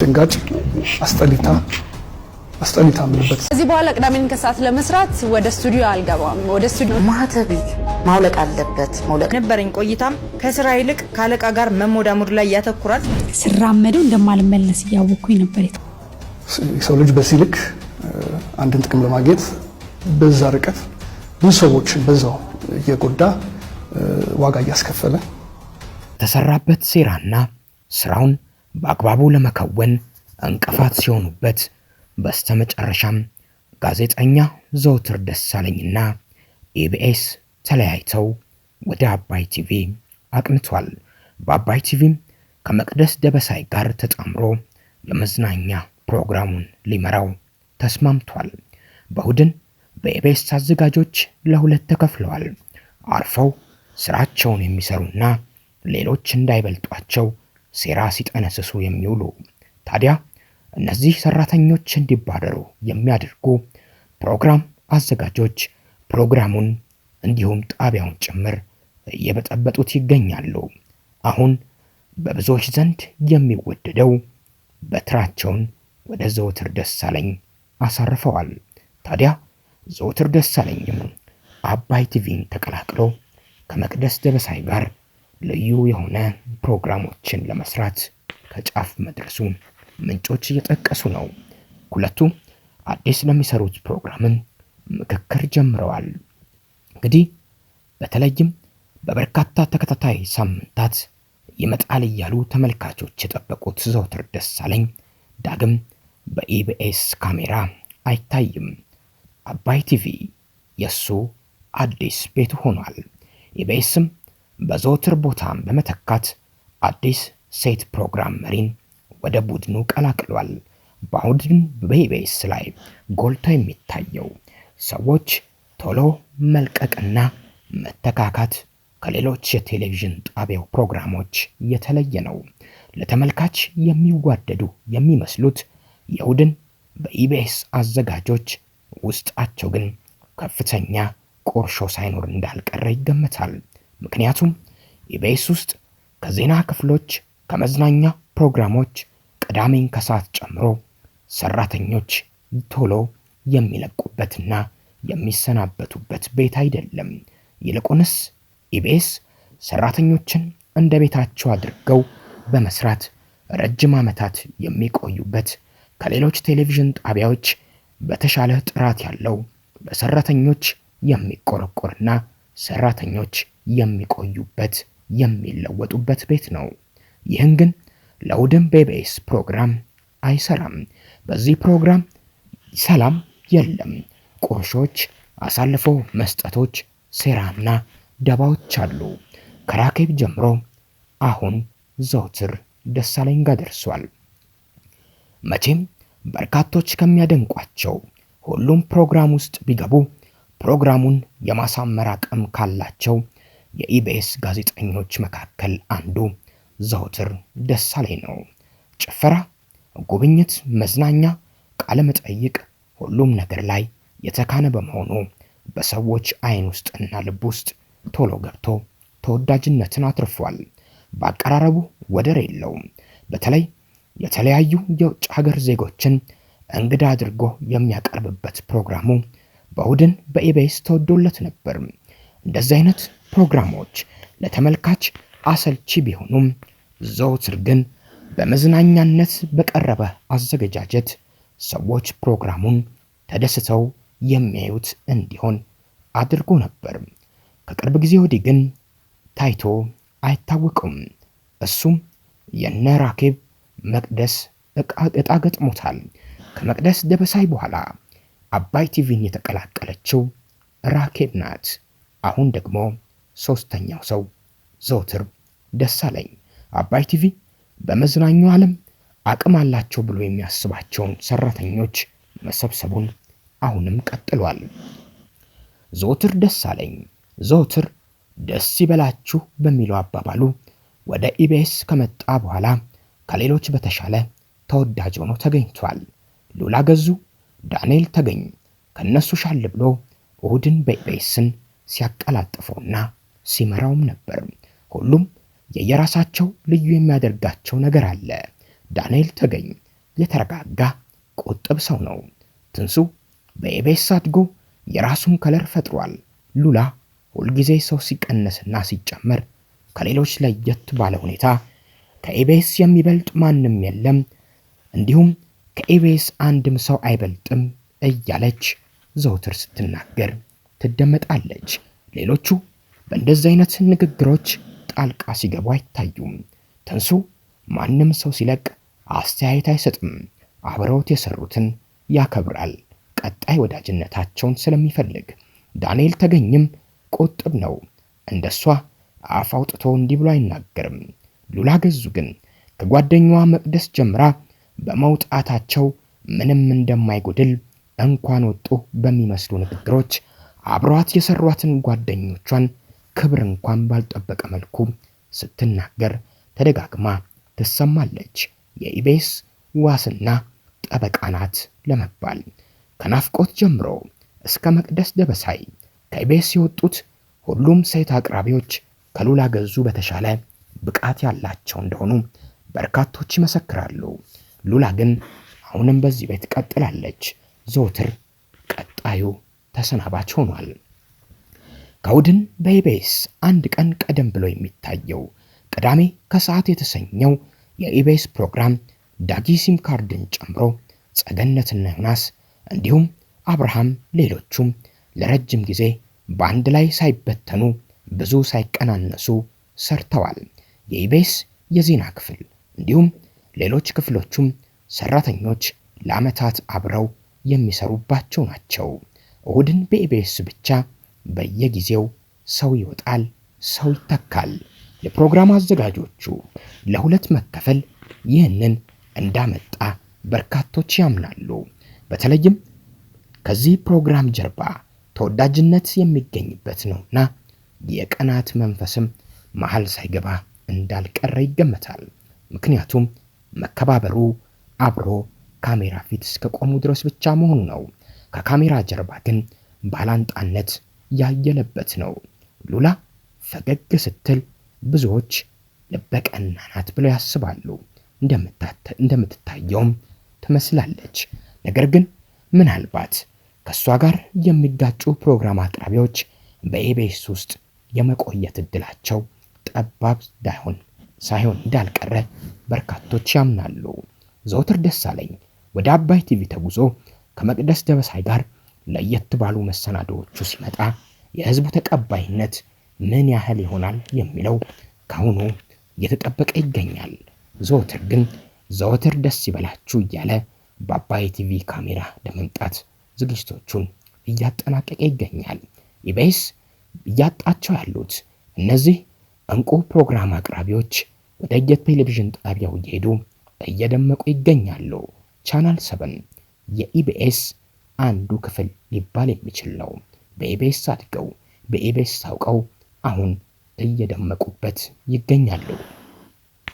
ድንጋጭ አስጠሊታ ምንበት እዚህ በኋላ ቅዳሜን ከሰዓት ለመስራት ወደ ስቱዲዮ አልገባም። ወደ ስቱዲዮ ማህተብ ማውለቅ አለበት። ማውለቅ ነበረኝ ቆይታም ከስራ ይልቅ ካለቃ ጋር መሞዳሙድ ላይ ያተኩራል። ስራመደው እንደማልመለስ ያወኩኝ ነበር። ሰው ልጅ በሲልክ አንድን ጥቅም ለማግኘት በዛ ርቀት ብዙ ሰዎችን በዛው እየጎዳ ዋጋ እያስከፈለ ተሰራበት ሴራና ስራውን በአግባቡ ለመከወን እንቅፋት ሲሆኑበት በስተመጨረሻም ጋዜጠኛ ዘውትር ደሳለኝና ኢቢኤስ ተለያይተው ወደ አባይ ቲቪ አቅንቷል። በአባይ ቲቪም ከመቅደስ ደበሳይ ጋር ተጣምሮ የመዝናኛ ፕሮግራሙን ሊመራው ተስማምቷል። በእሁድን በኢቢኤስ አዘጋጆች ለሁለት ተከፍለዋል። አርፈው ስራቸውን የሚሰሩና ሌሎች እንዳይበልጧቸው ሴራ ሲጠነስሱ የሚውሉ። ታዲያ እነዚህ ሰራተኞች እንዲባረሩ የሚያደርጉ ፕሮግራም አዘጋጆች ፕሮግራሙን እንዲሁም ጣቢያውን ጭምር እየበጠበጡት ይገኛሉ። አሁን በብዙዎች ዘንድ የሚወደደው በትራቸውን ወደ ዘውትር ደሳለኝ አሳርፈዋል። ታዲያ ዘውትር ደሳለኝም አባይ ቲቪን ተቀላቅሎ ከመቅደስ ደበሳይ ጋር ልዩ የሆነ ፕሮግራሞችን ለመስራት ከጫፍ መድረሱ ምንጮች እየጠቀሱ ነው። ሁለቱ አዲስ ለሚሰሩት ፕሮግራምን ምክክር ጀምረዋል። እንግዲህ በተለይም በበርካታ ተከታታይ ሳምንታት ይመጣል እያሉ ተመልካቾች የጠበቁት ዘውትር ደሳለኝ ዳግም በኢቢኤስ ካሜራ አይታይም። አባይ ቲቪ የሱ አዲስ ቤቱ ሆኗል። ኢቢኤስም በዘውትር ቦታም በመተካት አዲስ ሴት ፕሮግራም መሪን ወደ ቡድኑ ቀላቅሏል። በአሁን በኢቢኤስ ላይ ጎልቶ የሚታየው ሰዎች ቶሎ መልቀቅና መተካካት ከሌሎች የቴሌቪዥን ጣቢያው ፕሮግራሞች የተለየ ነው። ለተመልካች የሚዋደዱ የሚመስሉት የእሁድን በኢቢኤስ አዘጋጆች ውስጣቸው ግን ከፍተኛ ቁርሾ ሳይኖር እንዳልቀረ ይገመታል። ምክንያቱም ኢቢኤስ ውስጥ ከዜና ክፍሎች ከመዝናኛ ፕሮግራሞች ቅዳሜን ከሰዓት ጨምሮ ሰራተኞች ቶሎ የሚለቁበትና የሚሰናበቱበት ቤት አይደለም። ይልቁንስ ኢቢኤስ ሰራተኞችን እንደ ቤታቸው አድርገው በመስራት ረጅም ዓመታት የሚቆዩበት ከሌሎች ቴሌቪዥን ጣቢያዎች በተሻለ ጥራት ያለው ለሰራተኞች የሚቆረቆርና ሰራተኞች የሚቆዩበት የሚለወጡበት ቤት ነው። ይህን ግን ለእሁድም በኢቢኤስ ፕሮግራም አይሰራም። በዚህ ፕሮግራም ሰላም የለም። ቁርሾች፣ አሳልፎ መስጠቶች፣ ሴራና ደባዎች አሉ። ከራኬብ ጀምሮ አሁን ዘውትር ደሳለኝ ጋር ደርሷል። መቼም በርካቶች ከሚያደንቋቸው ሁሉም ፕሮግራም ውስጥ ቢገቡ ፕሮግራሙን የማሳመር አቅም ካላቸው የኢቢኤስ ጋዜጠኞች መካከል አንዱ ዘውትር ደሳለኝ ነው። ጭፈራ፣ ጉብኝት፣ መዝናኛ፣ ቃለ መጠይቅ ሁሉም ነገር ላይ የተካነ በመሆኑ በሰዎች አይን ውስጥና ልብ ውስጥ ቶሎ ገብቶ ተወዳጅነትን አትርፏል። በአቀራረቡ ወደር የለውም። በተለይ የተለያዩ የውጭ ሀገር ዜጎችን እንግዳ አድርጎ የሚያቀርብበት ፕሮግራሙ በእሁድን በኢቢኤስ ተወዶለት ነበር። እንደዚህ አይነት ፕሮግራሞች ለተመልካች አሰልቺ ቢሆኑም ዘውትር ግን በመዝናኛነት በቀረበ አዘገጃጀት ሰዎች ፕሮግራሙን ተደስተው የሚያዩት እንዲሆን አድርጎ ነበር። ከቅርብ ጊዜ ወዲህ ግን ታይቶ አይታወቅም። እሱም የነ ራኬብ መቅደስ እጣ ገጥሞታል። ከመቅደስ ደበሳይ በኋላ አባይ ቲቪን የተቀላቀለችው ራኬብ ናት። አሁን ደግሞ ሶስተኛው ሰው ዘውትር ደሳለኝ። አባይ ቲቪ በመዝናኛው ዓለም አቅም አላቸው ብሎ የሚያስባቸውን ሰራተኞች መሰብሰቡን አሁንም ቀጥሏል። ዘውትር ደሳለኝ ዘውትር ደስ ይበላችሁ በሚለው አባባሉ ወደ ኢቢኤስ ከመጣ በኋላ ከሌሎች በተሻለ ተወዳጅ ሆኖ ተገኝቷል። ሉላ ገዙ፣ ዳንኤል ተገኝ ከነሱ ሻል ብሎ እሁድን በኢቢኤስን ሲያቀላጥፈውና ሲመራውም ነበር። ሁሉም የየራሳቸው ልዩ የሚያደርጋቸው ነገር አለ። ዳንኤል ተገኝ የተረጋጋ ቁጥብ ሰው ነው። ትንሱ በኢቢኤስ አድጎ የራሱን ከለር ፈጥሯል። ሉላ ሁልጊዜ ሰው ሲቀነስና ሲጨመር ከሌሎች ለየት ባለ ሁኔታ ከኢቢኤስ የሚበልጥ ማንም የለም፣ እንዲሁም ከኢቢኤስ አንድም ሰው አይበልጥም እያለች ዘውትር ስትናገር ትደመጣለች። ሌሎቹ በእንደዚህ አይነት ንግግሮች ጣልቃ ሲገቡ አይታዩም። ትንሱ ማንም ሰው ሲለቅ አስተያየት አይሰጥም። አብረውት የሰሩትን ያከብራል፣ ቀጣይ ወዳጅነታቸውን ስለሚፈልግ። ዳንኤል ተገኝም ቁጥብ ነው። እንደሷ አፍ አውጥቶ እንዲህ ብሎ አይናገርም። ሉላ ገዙ ግን ከጓደኛዋ መቅደስ ጀምራ በመውጣታቸው ምንም እንደማይጎድል እንኳን ወጡ በሚመስሉ ንግግሮች አብሯት የሰሯትን ጓደኞቿን ክብር እንኳን ባልጠበቀ መልኩ ስትናገር ተደጋግማ ትሰማለች። የኢቢኤስ ዋስና ጠበቃ ናት ለመባል ከናፍቆት ጀምሮ እስከ መቅደስ ደበሳይ ከኢቢኤስ የወጡት ሁሉም ሴት አቅራቢዎች ከሉላ ገዙ በተሻለ ብቃት ያላቸው እንደሆኑ በርካቶች ይመሰክራሉ። ሉላ ግን አሁንም በዚህ ቤት ቀጥላለች። ዘውትር ቀጣዩ ተሰናባች ሆኗል። ከእሑድን በኢቢኤስ አንድ ቀን ቀደም ብሎ የሚታየው ቅዳሜ ከሰዓት የተሰኘው የኢቢኤስ ፕሮግራም ዳጊ ሲም ካርድን ጨምሮ ጸገነትና ዮናስ እንዲሁም አብርሃም ሌሎቹም ለረጅም ጊዜ በአንድ ላይ ሳይበተኑ ብዙ ሳይቀናነሱ ሰርተዋል። የኢቢኤስ የዜና ክፍል እንዲሁም ሌሎች ክፍሎቹም ሰራተኞች ለዓመታት አብረው የሚሰሩባቸው ናቸው። እሑድን በኢቢኤስ ብቻ በየጊዜው ሰው ይወጣል፣ ሰው ይተካል። የፕሮግራም አዘጋጆቹ ለሁለት መከፈል ይህንን እንዳመጣ በርካቶች ያምናሉ። በተለይም ከዚህ ፕሮግራም ጀርባ ተወዳጅነት የሚገኝበት ነውና የቀናት መንፈስም መሃል ሳይገባ እንዳልቀረ ይገመታል። ምክንያቱም መከባበሩ አብሮ ካሜራ ፊት እስከ ቆሙ ድረስ ብቻ መሆኑ ነው። ከካሜራ ጀርባ ግን ባላንጣነት ያየለበት ነው። ሉላ ፈገግ ስትል ብዙዎች ልበቀና ናት ብለው ያስባሉ። እንደምትታየውም ትመስላለች። ነገር ግን ምናልባት ከሷ ጋር የሚጋጩ ፕሮግራም አቅራቢዎች በኢቢኤስ ውስጥ የመቆየት እድላቸው ጠባብ ሳይሆን እንዳልቀረ በርካቶች ያምናሉ። ዘውትር ደሳለኝ ወደ አባይ ቲቪ ተጉዞ ከመቅደስ ደበሳይ ጋር ለየት ባሉ መሰናዶዎቹ ሲመጣ የህዝቡ ተቀባይነት ምን ያህል ይሆናል የሚለው ካሁኑ እየተጠበቀ ይገኛል። ዘወትር ደስ ይበላችሁ እያለ በአባይ ቲቪ ካሜራ ለመምጣት ዝግጅቶቹን እያጠናቀቀ ይገኛል። ኢቢኤስ እያጣቸው ያሉት እነዚህ እንቁ ፕሮግራም አቅራቢዎች ወደ የቴሌቪዥን ጣቢያው እየሄዱ እየደመቁ ይገኛሉ። ቻናል 7 የኢቢኤስ አንዱ ክፍል ሊባል የሚችል ነው። በኢቢኤስ አድገው በኢቢኤስ ታውቀው አሁን እየደመቁበት ይገኛሉ።